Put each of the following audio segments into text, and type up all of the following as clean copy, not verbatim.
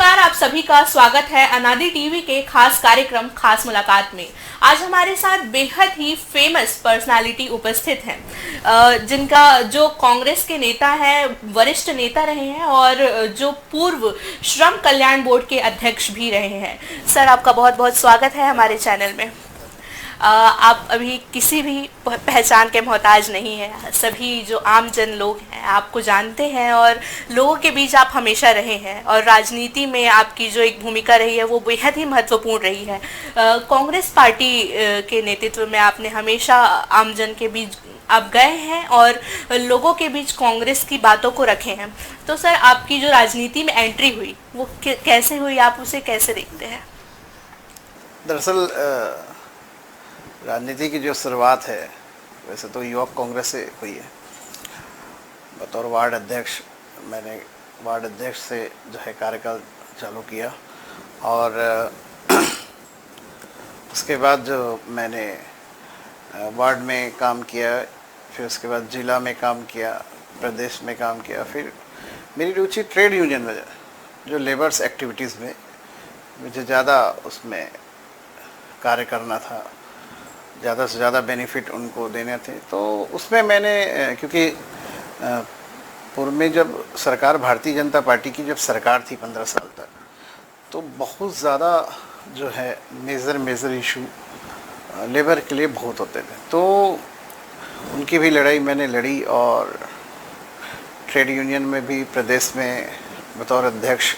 नमस्कार, आप सभी का स्वागत है अनादि टीवी के खास कार्यक्रम खास मुलाकात में। आज हमारे साथ बेहद ही फेमस पर्सनालिटी उपस्थित हैं, जिनका जो कांग्रेस के नेता हैं, वरिष्ठ नेता रहे हैं और जो पूर्व श्रम कल्याण बोर्ड के अध्यक्ष भी रहे हैं। सर, आपका बहुत बहुत स्वागत है हमारे चैनल में। आप अभी किसी भी पहचान के मोहताज नहीं हैं। सभी जो आम जन लोग हैं आपको जानते हैं और लोगों के बीच आप हमेशा रहे हैं और राजनीति में आपकी जो एक भूमिका रही है वो बेहद ही महत्वपूर्ण रही है। कांग्रेस पार्टी के नेतृत्व में आपने हमेशा आम जन के बीच आप गए हैं और लोगों के बीच कांग्रेस की बातों को रखे हैं। तो सर, आपकी जो राजनीति में एंट्री हुई वो कैसे हुई, आप उसे कैसे देखते हैं? दरअसल राजनीति की जो शुरुआत है वैसे तो युवक कांग्रेस से हुई है। बतौर वार्ड अध्यक्ष मैंने वार्ड अध्यक्ष से जो है कार्यकाल चालू किया और उसके बाद जो मैंने वार्ड में काम किया, फिर उसके बाद ज़िला में काम किया, प्रदेश में काम किया। फिर मेरी रुचि ट्रेड यूनियन में, जो लेबर्स एक्टिविटीज़ में मुझे ज़्यादा उसमें कार्य करना था, ज़्यादा से ज़्यादा बेनिफिट उनको देने थे। तो उसमें मैंने क्योंकि पूर्व में जब सरकार भारतीय जनता पार्टी की जब सरकार थी 15 साल तक, तो बहुत ज़्यादा जो है मेजर इशू लेबर के लिए बहुत होते थे। तो उनकी भी लड़ाई मैंने लड़ी और ट्रेड यूनियन में भी प्रदेश में बतौर अध्यक्ष,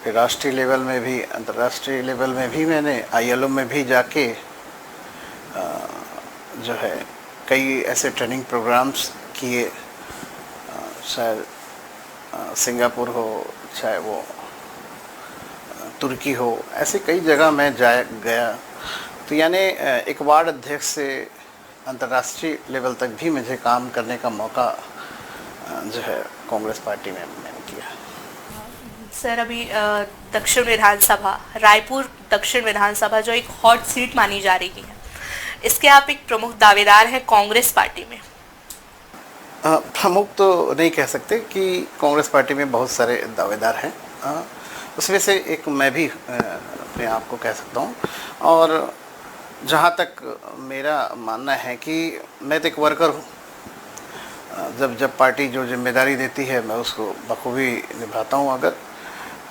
फिर राष्ट्रीय लेवल में भी, अंतर्राष्ट्रीय लेवल में भी मैंने ILO में भी जाके जो है कई ऐसे ट्रेनिंग प्रोग्राम्स किए, शायद सिंगापुर हो, चाहे वो तुर्की हो, ऐसे कई जगह मैं गया। तो यानी एक वार्ड अध्यक्ष से अंतर्राष्ट्रीय लेवल तक भी मुझे काम करने का मौका जो है कांग्रेस पार्टी में मैंने किया। सर, अभी दक्षिण विधानसभा, रायपुर दक्षिण विधानसभा जो एक हॉट सीट मानी जा रही है, इसके आप एक प्रमुख दावेदार हैं कांग्रेस पार्टी में। प्रमुख तो नहीं कह सकते कि कांग्रेस पार्टी में बहुत सारे दावेदार हैं, उसमें से एक मैं भी अपने आप को कह सकता हूँ। और जहाँ तक मेरा मानना है कि मैं तो एक वर्कर हूँ, जब पार्टी जो जिम्मेदारी देती है मैं उसको बखूबी निभाता हूँ। अगर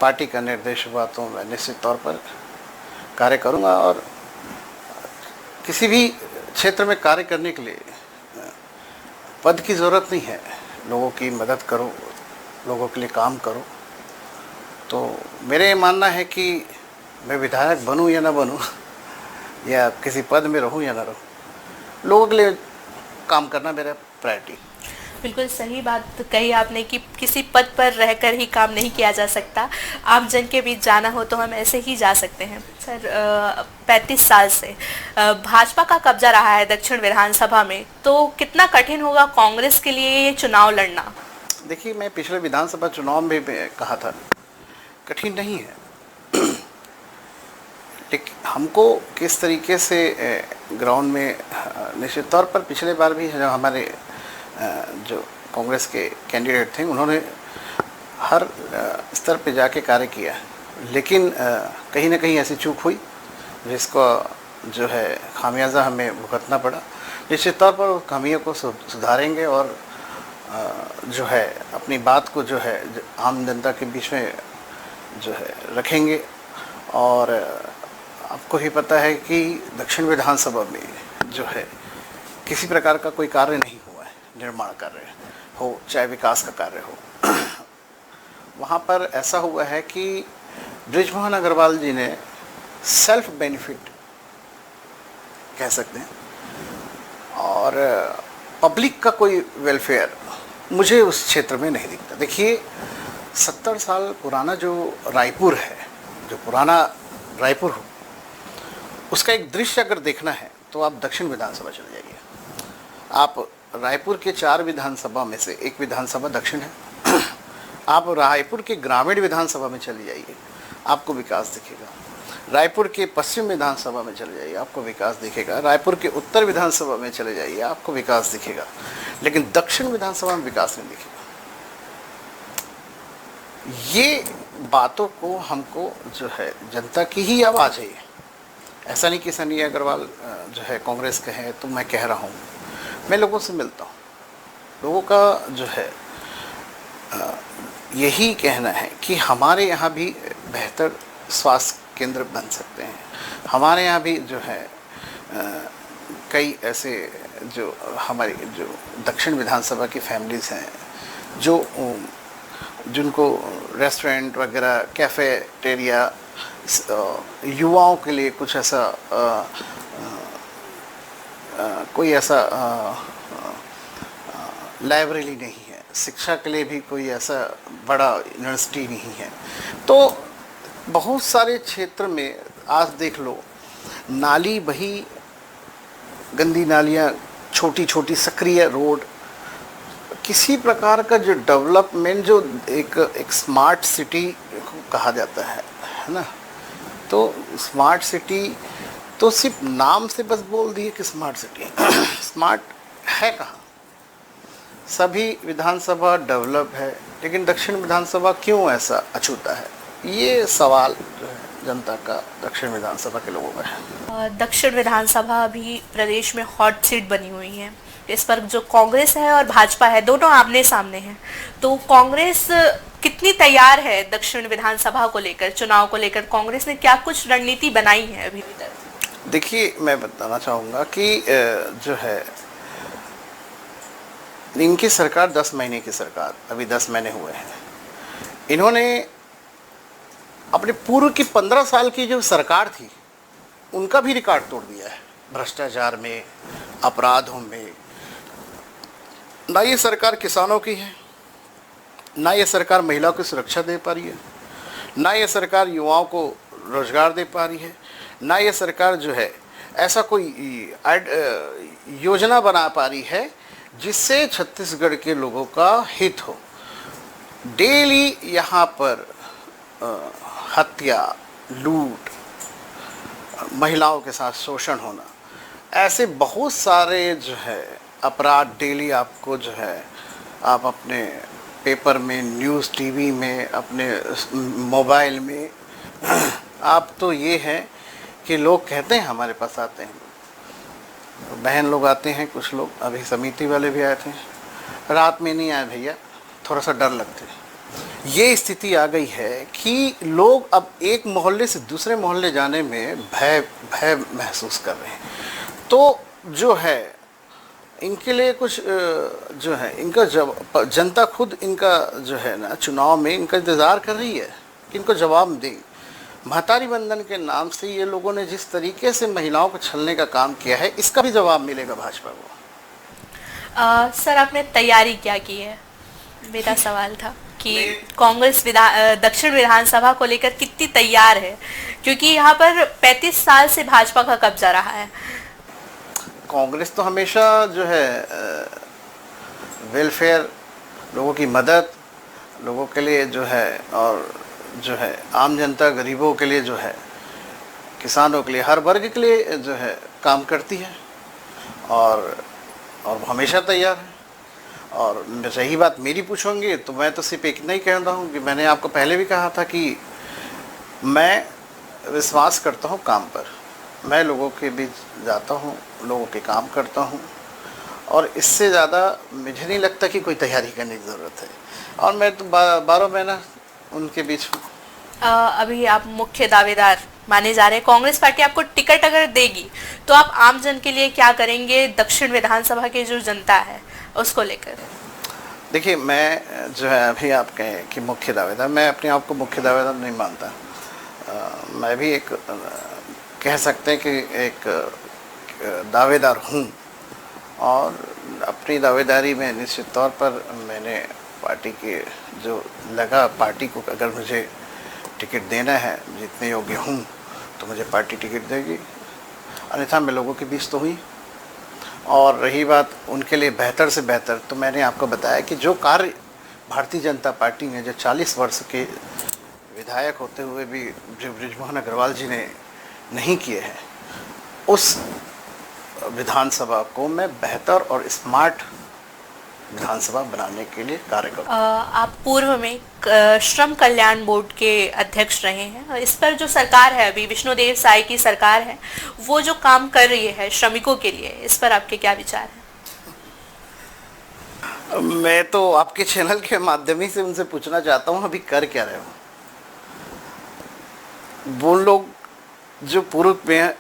पार्टी का निर्देश हुआ तो मैं निश्चित तौर पर कार्य करूँगा। और किसी भी क्षेत्र में कार्य करने के लिए पद की ज़रूरत नहीं है, लोगों की मदद करो, लोगों के लिए काम करो। तो मेरे मानना है कि मैं विधायक बनूं या ना बनूं या किसी पद में रहूं या ना रहूं, लोगों के लिए काम करना मेरा प्रायोरिटी। बिल्कुल सही बात कही आपने कि किसी पद पर रहकर ही काम नहीं किया जा सकता, आम जन के बीच जाना हो तो हम ऐसे ही जा सकते हैं। सर, 35 साल से भाजपा का कब्जा रहा है दक्षिण विधानसभा में, तो कितना कठिन होगा कांग्रेस के लिए ये चुनाव लड़ना? देखिए, मैं पिछले विधानसभा चुनाव में कहा था कठिन नहीं है, लेकिन हमको किस तरीके से ग्राउंड में, निश्चित तौर पर पिछले बार भी जो हमारे जो कांग्रेस के कैंडिडेट थे उन्होंने हर स्तर पे जाके कार्य किया, लेकिन कहीं ना कहीं ऐसी चूक हुई जिसको जो है खामियाजा हमें भुगतना पड़ा। निश्चित तौर पर खामियों को सुधारेंगे और जो है अपनी बात को जो है आम जनता के बीच में जो है रखेंगे। और आपको ही पता है कि दक्षिण विधानसभा में जो है किसी प्रकार का कोई कार्य नहीं हुआ है, निर्माण कार्य हो चाहे विकास का कार्य हो। वहाँ पर ऐसा हुआ है कि बृजमोहन अग्रवाल जी ने सेल्फ बेनिफिट कह सकते हैं और पब्लिक का कोई वेलफेयर मुझे उस क्षेत्र में नहीं दिखता। देखिए, 70 साल पुराना जो रायपुर है, जो पुराना रायपुर हो, उसका एक दृश्य अगर देखना है तो आप दक्षिण विधानसभा चले जाइए। आप रायपुर के 4 विधानसभा में से एक विधानसभा दक्षिण है। आप रायपुर के ग्रामीण विधानसभा में चले जाइए, आपको विकास दिखेगा। रायपुर के पश्चिम विधानसभा में चले जाइए, आपको विकास दिखेगा। रायपुर के उत्तर विधानसभा में चले जाइए, आपको विकास दिखेगा। लेकिन दक्षिण विधानसभा में विकास नहीं दिखेगा। ये बातों को हमको जो है जनता की ही आवाज़ है ये। ऐसा नहीं कि सनी अग्रवाल जो है कांग्रेस के हैं तो मैं कह रहा हूँ। मैं लोगों से मिलता हूँ, लोगों का जो है यही कहना है कि हमारे यहाँ भी बेहतर स्वास्थ्य केंद्र बन सकते हैं। हमारे यहाँ भी जो है कई ऐसे जो हमारी जो दक्षिण विधानसभा की फैमिलीज़ हैं जो जिनको रेस्टोरेंट वगैरह, कैफेटेरिया, युवाओं के लिए कुछ ऐसा कोई ऐसा लाइब्रेरी नहीं है, शिक्षा के लिए भी कोई ऐसा बड़ा यूनिवर्सिटी नहीं है। तो बहुत सारे क्षेत्र में आज देख लो, नाली बही, गंदी नालियाँ, छोटी छोटी सक्रिय रोड, किसी प्रकार का जो डेवलपमेंट, जो एक स्मार्ट सिटी कहा जाता है ना। तो स्मार्ट सिटी तो सिर्फ नाम से बस बोल दिए कि स्मार्ट सिटी स्मार्ट है कहाँ? सभी विधानसभा डेवलप है, लेकिन दक्षिण विधानसभा क्यों ऐसा अछूता है? ये सवाल जो है जनता का दक्षिण विधानसभा के लोगों का है। दक्षिण विधानसभा अभी प्रदेश में हॉट सीट बनी हुई है। इस पर जो कांग्रेस है और भाजपा है, दोनों आमने सामने हैं। तो कांग्रेस कितनी तैयार है दक्षिण विधानसभा को लेकर, चुनाव को लेकर? कांग्रेस ने क्या कुछ रणनीति बनाई है अभी तक? देखिए, मैं बताना चाहूँगा कि जो है इनकी सरकार 10 महीने की सरकार, अभी 10 महीने हुए हैं। इन्होंने अपने पूर्व की 15 साल की जो सरकार थी उनका भी रिकॉर्ड तोड़ दिया है, भ्रष्टाचार में, अपराधों में। ना ये सरकार किसानों की है, ना ये सरकार महिलाओं की सुरक्षा दे पा रही है, ना ये सरकार युवाओं को रोजगार दे पा रही है, ना ये सरकार जो है ऐसा कोई योजना बना पा रही है जिससे छत्तीसगढ़ के लोगों का हित हो। डेली यहाँ पर हत्या, लूट, महिलाओं के साथ शोषण होना, ऐसे बहुत सारे जो है अपराध डेली आपको जो है आप अपने पेपर में, न्यूज़, टीवी में, अपने मोबाइल में आप तो ये है कि लोग कहते हैं, हमारे पास आते हैं, बहन लोग आते हैं, कुछ लोग अभी समिति वाले भी आए थे, रात में नहीं आए भैया, थोड़ा सा डर लगते है। ये स्थिति आ गई है कि लोग अब एक मोहल्ले से दूसरे मोहल्ले जाने में भय महसूस कर रहे हैं। तो जो है इनके लिए कुछ जो है इनका जनता खुद इनका जो है ना चुनाव में इनका इंतज़ार कर रही है कि इनको जवाब दें। महतारी बंधन के नाम से ये लोगों ने जिस तरीके से महिलाओं को छलने का काम किया है, इसका भी जवाब मिलेगा भाजपा को। सर, आपने तैयारी क्या की है? मेरा सवाल था कि कांग्रेस दक्षिण विधानसभा को लेकर कितनी तैयार है, क्योंकि यहाँ पर 35 साल से भाजपा का कब्जा रहा है। कांग्रेस तो हमेशा जो है वेलफेयर, लोगों की मदद, लोगों के लिए जो है, और जो है आम जनता, गरीबों के लिए जो है, किसानों के लिए, हर वर्ग के लिए जो है काम करती है और हमेशा तैयार है। और सही बात मेरी पूछोगे तो मैं तो सिर्फ इतना ही कहता हूँ कि मैंने आपको पहले भी कहा था कि मैं विश्वास करता हूँ काम पर। मैं लोगों के बीच जाता हूँ, लोगों के काम करता हूँ, और इससे ज़्यादा मुझे नहीं लगता कि कोई तैयारी करने की ज़रूरत है। और मैं तो 12 महीना उनके बीच हूँ। अभी आप मुख्य दावेदार माने जा रहे हैं। कांग्रेस पार्टी आपको टिकट अगर देगी तो आप आम जन के लिए क्या करेंगे? दक्षिण विधानसभा की जो जनता है उसको लेकर। देखिए, मैं जो है अभी आप कहें कि मुख्य दावेदार, मैं अपने आप को मुख्य दावेदार नहीं मानता। मैं भी एक कह सकते हैं कि एक दावेदार हूँ, और अपनी दावेदारी में निश्चित तौर पर मैंने पार्टी के जो लगा, पार्टी को अगर मुझे टिकट देना है, जितने योग्य हूँ तो मुझे पार्टी टिकट देगी, अन्यथा मैं लोगों के बीच तो हुई। और रही बात उनके लिए बेहतर से बेहतर, तो मैंने आपको बताया कि जो कार्य भारतीय जनता पार्टी ने, जो 40 वर्ष के विधायक होते हुए भी जो बृजमोहन अग्रवाल जी ने नहीं किए हैं, उस विधानसभा को मैं बेहतर और स्मार्ट विधानसभा बनाने के लिए कार्य करूँ। आप पूर्व में श्रम कल्याण बोर्ड के अध्यक्ष रहे हैं। इस पर जो सरकार है अभी विष्णुदेव साय की सरकार है, वो जो काम कर रही है श्रमिकों के लिए, इस पर आपके क्या विचार हैं? मैं तो आपके चैनल के माध्यम ही से उनसे पूछना चाहता हूँ, अभी कर क्या रहे हो वो लोग? जो पूर्व में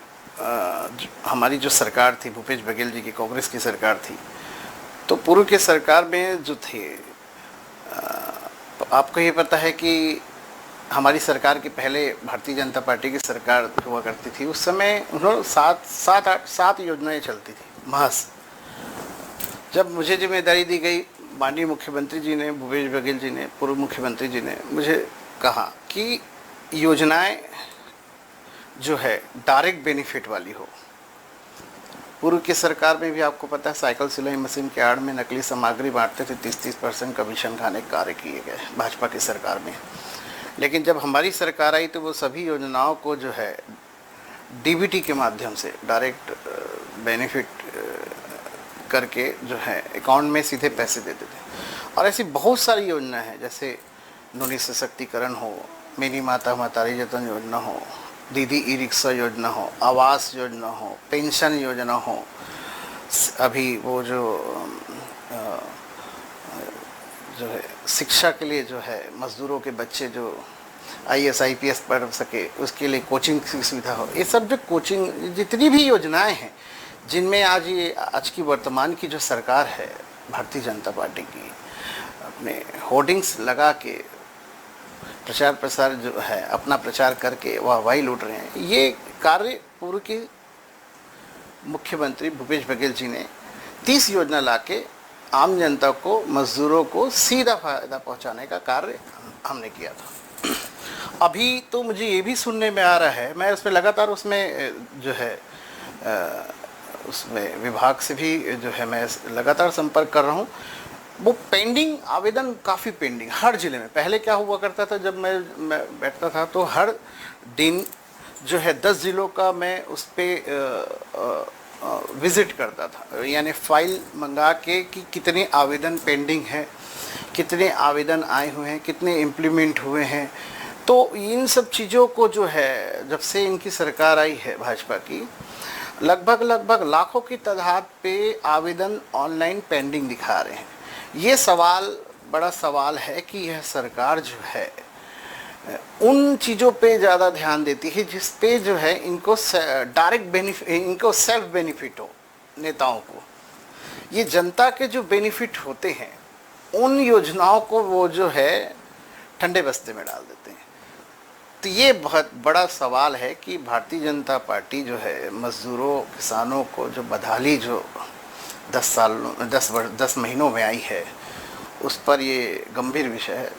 हमारी जो सरकार थी, भूपेश बघेल जी की कांग्रेस की सरकार थी, तो पूर्व के सरकार में जो थे, आपको ये पता है कि हमारी सरकार के पहले भारतीय जनता पार्टी की सरकार हुआ करती थी, उस समय उन्होंने सात योजनाएं चलती थी महज। जब मुझे जिम्मेदारी दी गई, माननीय मुख्यमंत्री जी ने, भूपेश बघेल जी ने, पूर्व मुख्यमंत्री जी ने मुझे कहा कि योजनाएं जो है डायरेक्ट बेनिफिट वाली हो। पूर्व की सरकार में भी आपको पता है साइकिल सिलाई मशीन के आड़ में नकली सामग्री बांटते थे, 30% कमीशन खाने के कार्य किए गए भाजपा की सरकार में। लेकिन जब हमारी सरकार आई तो वो सभी योजनाओं को जो है डीबीटी के माध्यम से डायरेक्ट बेनिफिट करके जो है अकाउंट में सीधे पैसे देते थे। और ऐसी बहुत सारी योजनाएं हैं, जैसे नूनी सशक्तिकरण हो, मेरी माता महतारी जतन योजना हो, दीदी ई रिक्शा योजना हो, आवास योजना हो, पेंशन योजना हो, अभी वो जो है शिक्षा के लिए जो है मज़दूरों के बच्चे जो IAS IPS पढ़ सके उसके लिए कोचिंग की सुविधा हो। ये सब जो कोचिंग, जितनी भी योजनाएं हैं जिनमें आज की वर्तमान की जो सरकार है भारतीय जनता पार्टी की, अपने होर्डिंग्स लगा के प्रचार प्रसार जो है अपना प्रचार करके वाहवाही लूट रहे हैं, ये कार्य पूर्व के मुख्यमंत्री भूपेश बघेल जी ने 30 योजना लाके आम जनता को, मजदूरों को सीधा फायदा पहुंचाने का कार्य हमने किया था। अभी तो मुझे ये भी सुनने में आ रहा है, मैं उसमें लगातार उसमें जो है उसमें विभाग से भी जो है मैं लगातार संपर्क कर रहा हूँ, वो पेंडिंग आवेदन काफ़ी पेंडिंग हर ज़िले में। पहले क्या हुआ करता था, जब मैं बैठता था तो हर दिन जो है 10 ज़िलों का मैं उस पर विज़िट करता था, यानी फ़ाइल मंगा के कि कितने आवेदन पेंडिंग हैं, कितने आवेदन आए हुए हैं, कितने इम्प्लीमेंट हुए हैं। तो इन सब चीज़ों को जो है जब से इनकी सरकार आई है भाजपा की, लगभग लाखों की तादाद पे आवेदन ऑनलाइन पेंडिंग दिखा रहे हैं। ये बड़ा सवाल है कि यह सरकार जो है उन चीज़ों पे ज़्यादा ध्यान देती है जिस पे जो है इनको डायरेक्ट बेनिफिट, इनको सेल्फ बेनिफिट हो। नेताओं को ये जनता के जो बेनिफिट होते हैं उन योजनाओं को वो जो है ठंडे बस्ते में डाल देते हैं। तो ये बहुत बड़ा सवाल है कि भारतीय जनता पार्टी जो है मज़दूरों, किसानों को जो बदहाली जो 10 महीनों में आई है, उस पर ये गंभीर विषय है।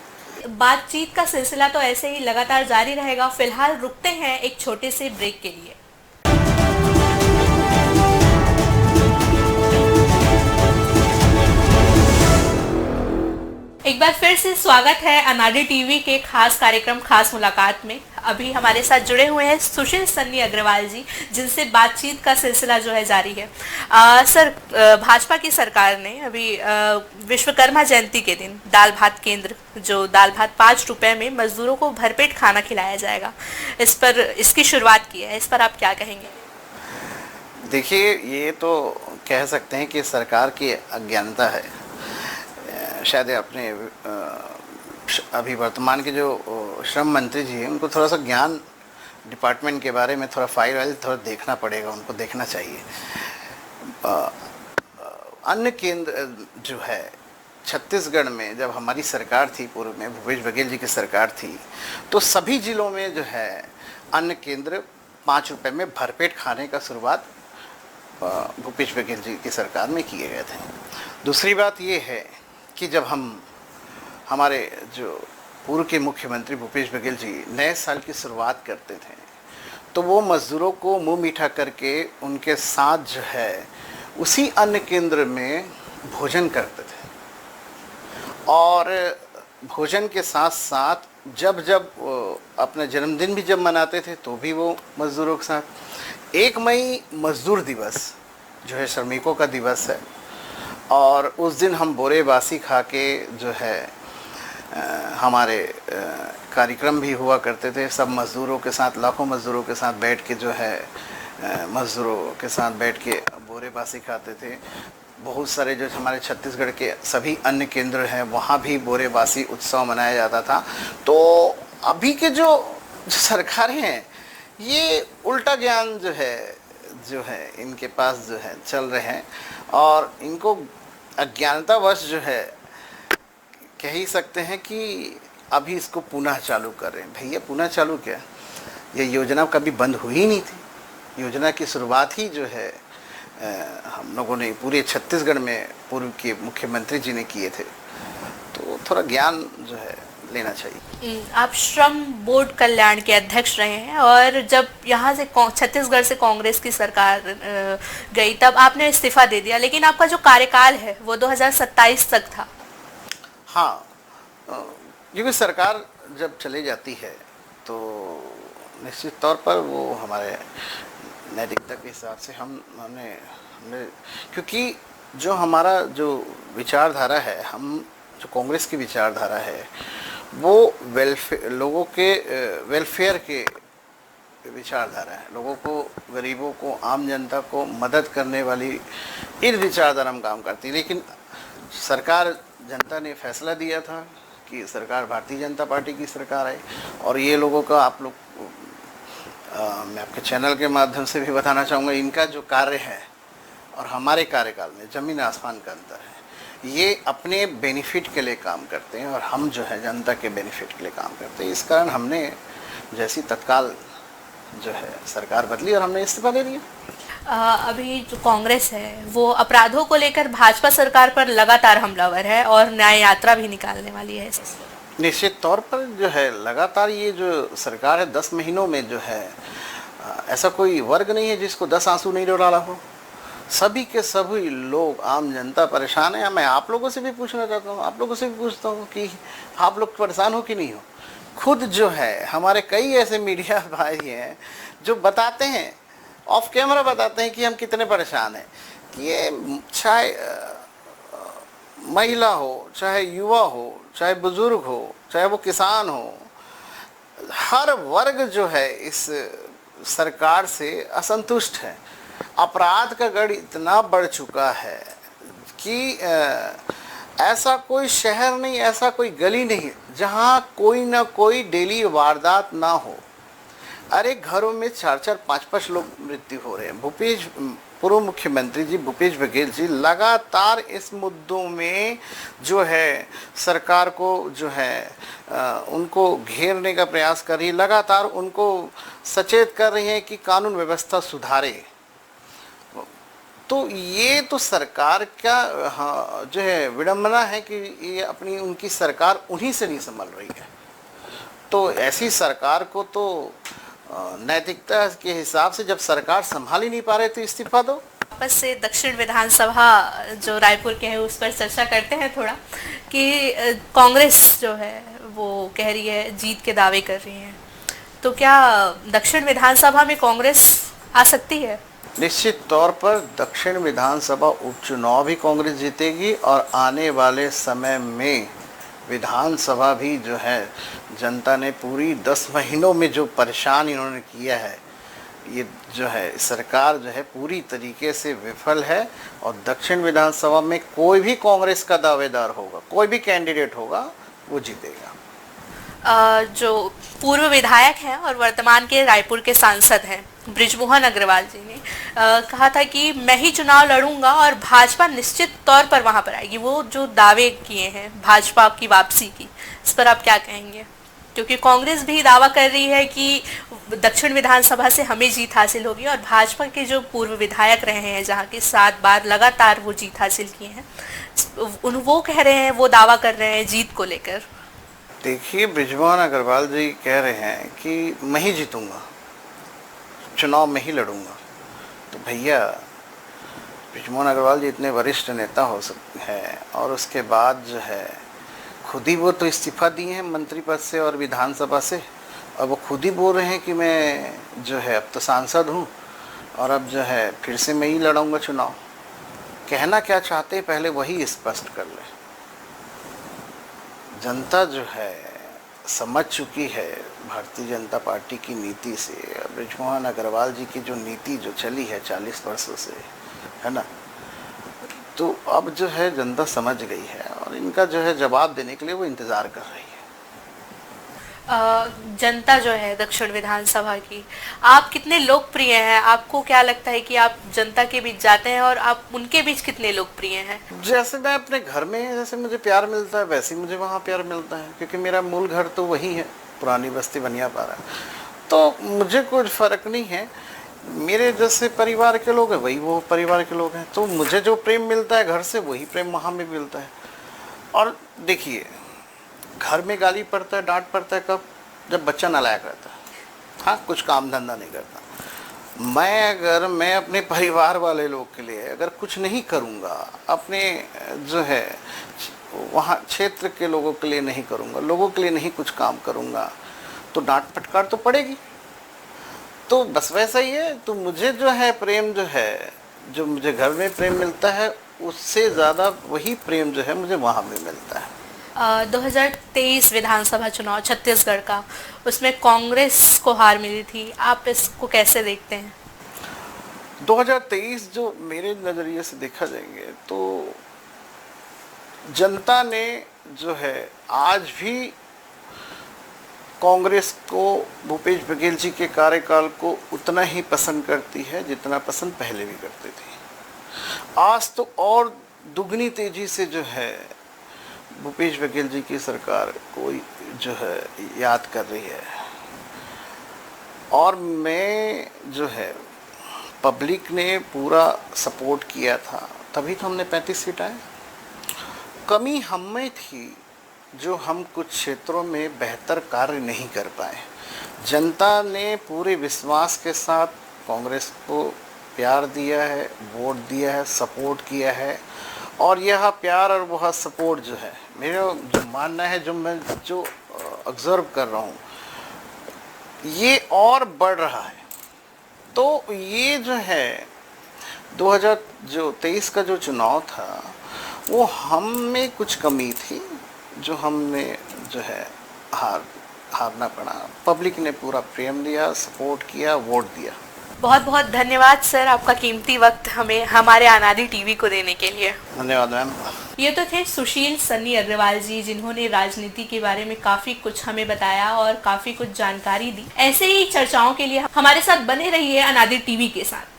बातचीत का सिलसिला तो ऐसे ही लगातार जारी रहेगा। फिलहाल रुकते हैं एक छोटे से ब्रेक के लिए। एक बार फिर से स्वागत है अनादि टीवी के खास कार्यक्रम खास मुलाकात में। अभी हमारे साथ जुड़े हुए हैं सुशील सन्नी अग्रवाल जी, जिनसे बातचीत का सिलसिला जो है जारी है। सर, भाजपा की सरकार ने अभी विश्वकर्मा जयंती के दिन दाल भात केंद्र, जो दाल भात 5 रुपए में मजदूरों को भरपेट खाना खिलाया जाएगा, इस पर इसकी शुरुआत की है। इस पर आप क्या कहेंगे? देखिए, ये तो कह सकते हैं कि सरकार की अज्ञानता है। शायद अपने अभी वर्तमान के जो श्रम मंत्री जी हैं उनको थोड़ा सा ज्ञान डिपार्टमेंट के बारे में थोड़ा फाइल थोड़ा देखना पड़ेगा, उनको देखना चाहिए। अन्न केंद्र जो है छत्तीसगढ़ में, जब हमारी सरकार थी, पूर्व में भूपेश बघेल जी की सरकार थी, तो सभी जिलों में जो है अन्न केंद्र 5 रुपए में भरपेट खाने का शुरुआत भूपेश बघेल जी की सरकार में किए गए थे। दूसरी बात ये है कि जब हमारे जो पूर्व के मुख्यमंत्री भूपेश बघेल जी नए साल की शुरुआत करते थे, तो वो मज़दूरों को मुंह मीठा करके उनके साथ जो है उसी अन्न केंद्र में भोजन करते थे। और भोजन के साथ साथ जब अपना जन्मदिन भी जब मनाते थे तो भी वो मज़दूरों के साथ 1 मई मज़दूर दिवस जो है, श्रमिकों का दिवस है, और उस दिन हम बोरे बासी खा के जो है हमारे कार्यक्रम भी हुआ करते थे। सब मज़दूरों के साथ, लाखों मज़दूरों के साथ बैठ के जो है मज़दूरों के साथ बैठ के बोरे बासी खाते थे। बहुत सारे जो हमारे छत्तीसगढ़ के सभी अन्य केंद्र हैं वहाँ भी बोरे बासी उत्सव मनाया जाता था। तो अभी के जो सरकारें हैं ये उल्टा ज्ञान जो है इनके पास जो है चल रहे हैं, और इनको अज्ञानतावश जो है कह ही सकते हैं कि अभी इसको पुनः चालू कर रहे हैं। भैया पुनः चालू क्या, ये योजना कभी बंद हुई ही नहीं थी। योजना की शुरुआत ही जो है हम लोगों ने पूरे छत्तीसगढ़ में पूर्व के मुख्यमंत्री जी ने किए थे। तो थोड़ा ज्ञान जो है लेना चाहिए। आप श्रम बोर्ड कल्याण के अध्यक्ष रहे हैं, और जब यहाँ से छत्तीसगढ़ से कांग्रेस की सरकार गई तब आपने इस्तीफा दे दिया, लेकिन आपका जो कार्यकाल है वो 2027 तक था। हाँ, क्योंकि सरकार जब चली जाती है तो निश्चित तौर पर वो हमारे नैतिकता के हिसाब से हमने क्योंकि जो हमारा जो विचारधारा है, हम जो कांग्रेस की विचारधारा है वो वेलफेयर, लोगों के वेलफेयर के विचारधारा है। लोगों को, गरीबों को, आम जनता को मदद करने वाली इस विचारधारा हम काम करती है। लेकिन सरकार, जनता ने फैसला दिया था कि सरकार भारतीय जनता पार्टी की सरकार है, और ये लोगों का आप लोग मैं आपके चैनल के माध्यम से भी बताना चाहूँगा, इनका जो कार्य है और हमारे कार्यकाल में ज़मीन आसमान का अंतर है। ये अपने बेनिफिट के लिए काम करते हैं और हम जो है जनता के बेनिफिट के लिए काम करते हैं। इस कारण हमने जैसी तत्काल जो है सरकार बदली और हमने इस्तीफा दे दिया। अभी जो कांग्रेस है वो अपराधों को लेकर भाजपा सरकार पर लगातार हमलावर है और न्याय यात्रा भी निकालने वाली है। निश्चित तौर पर जो है लगातार ये जो सरकार है 10 महीनों में जो है ऐसा कोई वर्ग नहीं है जिसको 10 आंसू नहीं डाला हो। सभी के सभी लोग, आम जनता परेशान है। मैं आप लोगों से भी पूछना चाहता हूँ, आप लोगों से भी पूछता हूँ कि आप लोग परेशान हो कि नहीं हो। खुद जो है हमारे कई ऐसे मीडिया भाई हैं जो बताते हैं, ऑफ कैमरा बताते हैं कि हम कितने परेशान हैं। कि ये चाहे महिला हो, चाहे युवा हो, चाहे बुजुर्ग हो, चाहे वो किसान हो, हर वर्ग जो है इस सरकार से असंतुष्ट है। अपराध का गढ़ इतना बढ़ चुका है कि ऐसा कोई शहर नहीं, ऐसा कोई गली नहीं जहाँ कोई ना कोई डेली वारदात ना हो। अरे घरों में 4-4, 5-5 लोग मृत्यु हो रहे हैं। पूर्व मुख्यमंत्री जी भूपेश बघेल जी लगातार इस मुद्दों में जो है सरकार को जो है उनको घेरने का प्रयास कर रही है। लगातार उनको सचेत कर रही हैं कि कानून व्यवस्था सुधारे। तो ये तो सरकार का जो है विडंबना है कि ये अपनी उनकी सरकार उन्हीं से नहीं संभल रही है। तो ऐसी सरकार को तो नैतिकता के हिसाब से जब सरकार संभाल ही नहीं पा रहे तो इस्तीफा दो। वापस से दक्षिण विधानसभा जो रायपुर के है उस पर चर्चा करते हैं थोड़ा, कि कांग्रेस जो है वो कह रही है जीत के दावे कर रही है, तो क्या दक्षिण विधानसभा में कांग्रेस आ सकती है? निश्चित तौर पर दक्षिण विधानसभा उपचुनाव भी कांग्रेस जीतेगी, और आने वाले समय में विधानसभा भी जो है जनता ने पूरी 10 महीनों में जो परेशान इन्होंने किया है, ये जो है सरकार जो है पूरी तरीके से विफल है। और दक्षिण विधानसभा में कोई भी कांग्रेस का दावेदार होगा, कोई भी कैंडिडेट होगा, वो जीतेगा। जो पूर्व विधायक हैं और वर्तमान के रायपुर के सांसद हैं बृजमोहन अग्रवाल जी ने कहा था कि मैं ही चुनाव लड़ूंगा और भाजपा निश्चित तौर पर वहां पर आएगी। वो जो दावे किए हैं भाजपा की वापसी की, इस पर आप क्या कहेंगे? क्योंकि कांग्रेस भी दावा कर रही है कि दक्षिण विधानसभा से हमें जीत हासिल होगी, और भाजपा के जो पूर्व विधायक रहे हैं जहाँ के 7 बार लगातार वो जीत हासिल किए हैं, वो कह रहे हैं, वो दावा कर रहे हैं जीत को लेकर। देखिए, बृजमोहन अग्रवाल जी कह रहे हैं कि मैं ही जीतूंगा, चुनाव में ही लड़ूंगा। तो भैया, बृजमोहन अग्रवाल जी इतने वरिष्ठ नेता हो सकते हैं और उसके बाद जो है खुद ही वो तो इस्तीफा दिए हैं मंत्री पद से और विधानसभा से, और वो खुद ही बोल रहे हैं कि मैं जो है अब तो सांसद हूँ और अब जो है फिर से मैं ही लड़ूंगा चुनाव। कहना क्या चाहते हैं पहले वही स्पष्ट कर लें। जनता जो है समझ चुकी है भारतीय जनता पार्टी की नीति से। बृजमोहन अग्रवाल जी की जो नीति जो चली है 40 वर्षों से, है ना, तो अब जो है जनता समझ गई है और इनका जो है जवाब देने के लिए वो इंतज़ार कर रही है। जनता जो है दक्षिण विधानसभा की, आप कितने लोकप्रिय हैं? आपको क्या लगता है कि आप जनता के बीच जाते हैं और आप उनके बीच कितने लोकप्रिय हैं? जैसे मैं अपने घर में जैसे मुझे प्यार मिलता है वैसे ही मुझे वहाँ प्यार मिलता है, क्योंकि मेरा मूल घर तो वही है, पुरानी बस्ती बनियापारा। तो मुझे कुछ फ़र्क नहीं है, मेरे जैसे परिवार के लोग हैं वही वो परिवार के लोग हैं, तो मुझे जो प्रेम मिलता है घर से वही प्रेम वहाँ में मिलता है। और देखिए, घर में गाली पड़ता है, डांट पड़ता है कब? जब बच्चा नालायक रहता है, हाँ, कुछ काम धंधा नहीं करता। मैं अपने परिवार वाले लोग के लिए अगर कुछ नहीं करूँगा, अपने जो है वहाँ क्षेत्र के लोगों के लिए नहीं करूँगा, लोगों के लिए नहीं कुछ काम करूँगा, तो डांट फटकार तो पड़ेगी। तो बस वैसा ही है। तो मुझे जो है प्रेम जो है, जो मुझे घर में प्रेम मिलता है उससे ज़्यादा वही प्रेम जो है मुझे वहाँ भी मिलता है। 2023 विधानसभा चुनाव छत्तीसगढ़ का, उसमें कांग्रेस को हार मिली थी, आप इसको कैसे देखते हैं? 2023 जो मेरे नज़रिए से देखा जाएंगे तो जनता ने जो है आज भी कांग्रेस को, भूपेश बघेल जी के कार्यकाल को उतना ही पसंद करती है जितना पसंद पहले भी करती थी। आज तो और दुगनी तेजी से जो है भूपेश बघेल जी की सरकार को जो है याद कर रही है। और मैं जो है पब्लिक ने पूरा सपोर्ट किया था, तभी तो हमने 35 सीट आए। कमी हम में थी जो हम कुछ क्षेत्रों में बेहतर कार्य नहीं कर पाए। जनता ने पूरे विश्वास के साथ कांग्रेस को प्यार दिया है, वोट दिया है, सपोर्ट किया है। और यह प्यार और वह सपोर्ट जो है, मेरा जो मानना है, जो मैं ऑब्जर्व कर रहा हूँ, ये और बढ़ रहा है। तो ये जो है 2023 का जो चुनाव था वो हम में कुछ कमी थी जो हमने जो है हारना पड़ा। पब्लिक ने पूरा प्रेम दिया, सपोर्ट किया, वोट दिया। बहुत बहुत धन्यवाद सर, आपका कीमती वक्त हमें हमारे अनादि टीवी को देने के लिए। धन्यवाद मैम। ये तो थे सुशील सन्नी अग्रवाल जी, जिन्होंने राजनीति के बारे में काफ़ी कुछ हमें बताया और काफ़ी कुछ जानकारी दी। ऐसे ही चर्चाओं के लिए हमारे साथ बने रहिए अनादि टीवी के साथ।